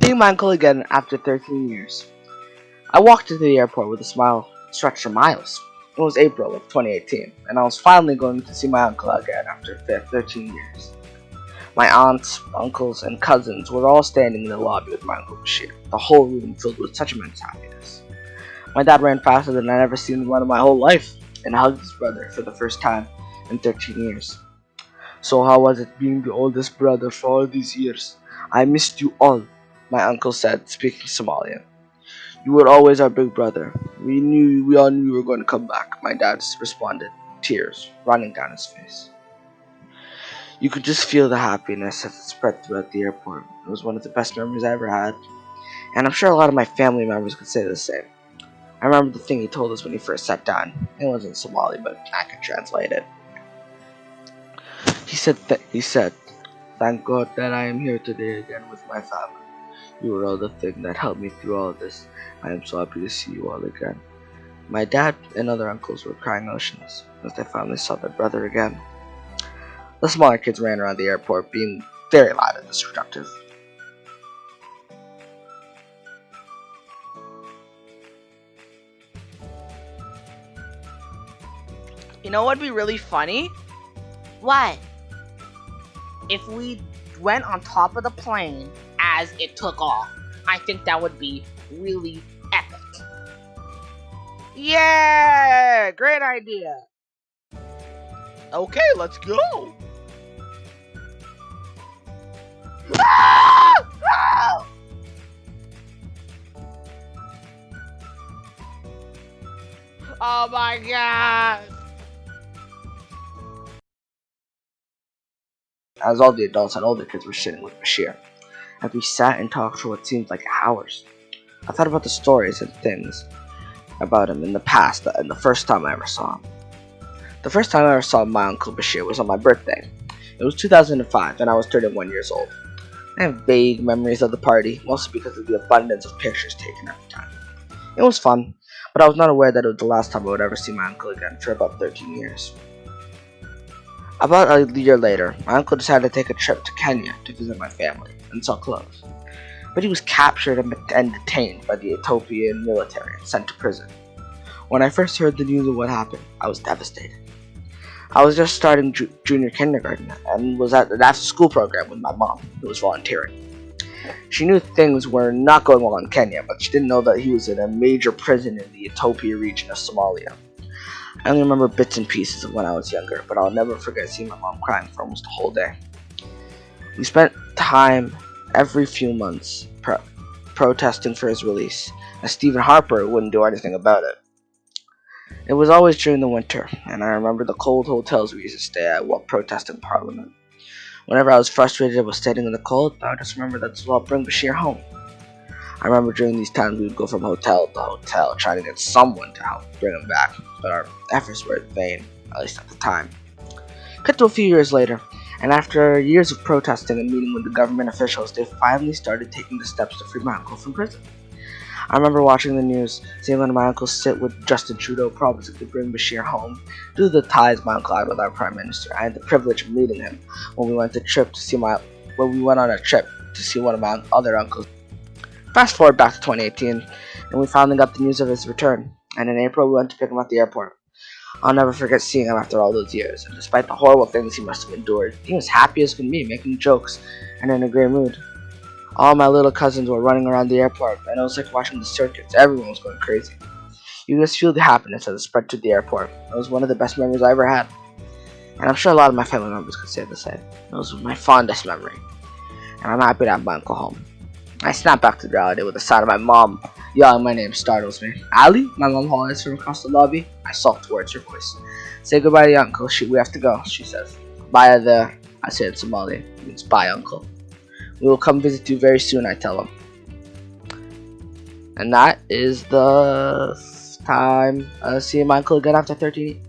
Seeing my uncle again after 13 years. I walked into the airport with a smile stretched for miles. It was April of 2018, and I was finally going to see my uncle again after 13 years. My aunts, uncles, and cousins were all standing in the lobby with my Uncle Bashir, the whole room filled with such immense happiness. My dad ran faster than I'd ever seen him run in my whole life, and hugged his brother for the first time in 13 years. "So how was it being the oldest brother for all these years? I missed you all," my uncle said, speaking Somalian. "You were always our big brother. We all knew you were going to come back," my dad responded, tears running down his face. You could just feel the happiness as it spread throughout the airport. It was one of the best memories I ever had, and I'm sure a lot of my family members could say the same. I remember the thing he told us when he first sat down. It wasn't Somali, but I could translate it. He said, "Thank God that I am here today again with my family. You were all the thing that helped me through all this. I am so happy to see you all again." My dad and other uncles were crying oceans as they finally saw their brother again. The smaller kids ran around the airport, being very loud and destructive. You know what'd be really funny? What? If we went on top of the plane as it took off. I think that would be really epic. Yeah! Great idea! Okay, let's go. Oh my god! As all the adults and older kids were sitting with Bashir, as we sat and talked for what seemed like hours. I thought about the stories and things about him in the past and the first time I ever saw him. The first time I ever saw my Uncle Bashir was on my birthday. It was 2005 and I was 31 years old. I have vague memories of the party, mostly because of the abundance of pictures taken at the time. It was fun, but I was not aware that it was the last time I would ever see my uncle again for about 13 years. About a year later, my uncle decided to take a trip to Kenya to visit my family and sell clothes. But he was captured and detained by the Ethiopian military and sent to prison. When I first heard the news of what happened, I was devastated. I was just starting junior kindergarten and was at an after-school program with my mom, who was volunteering. She knew things were not going well in Kenya, but she didn't know that he was in a major prison in the Ethiopia region of Somalia. I only remember bits and pieces of when I was younger, but I'll never forget seeing my mom crying for almost a whole day. We spent time every few months protesting for his release, as Stephen Harper wouldn't do anything about it. It was always during the winter, and I remember the cold hotels we used to stay at while protesting Parliament. Whenever I was frustrated with sitting in the cold, I would just remember that I'll bring Bashir home. I remember during these times we would go from hotel to hotel trying to get someone to help bring him back, but our efforts were in vain, at least at the time. Cut to a few years later, and after years of protesting and meeting with the government officials, they finally started taking the steps to free my uncle from prison. I remember watching the news, seeing one of my uncles sit with Justin Trudeau promising to bring Bashir home. Due to the ties my uncle had with our Prime Minister, I had the privilege of meeting him when we went on a trip to see one of my other uncles. Fast forward back to 2018, and we finally got the news of his return, and in April we went to pick him at the airport. I'll never forget seeing him after all those years, and despite the horrible things he must have endured, he was happy as could be, making jokes, and in a great mood. All my little cousins were running around the airport, and it was like watching the circus. Everyone was going crazy. You just feel the happiness as it spread to the airport. It was one of the best memories I ever had, and I'm sure a lot of my family members could say the same. It was my fondest memory, and I'm happy to have my uncle home. I snapped back to reality with the sound of my mom yelling my name startles me. "Ali?" My mom hollers from across the lobby. I sulk towards her voice. "Say goodbye to your uncle. We have to go," she says. "Bye there," I say in Somali. It means bye, uncle. "We will come visit you very soon," I tell him. And that is the time seeing my uncle again after 13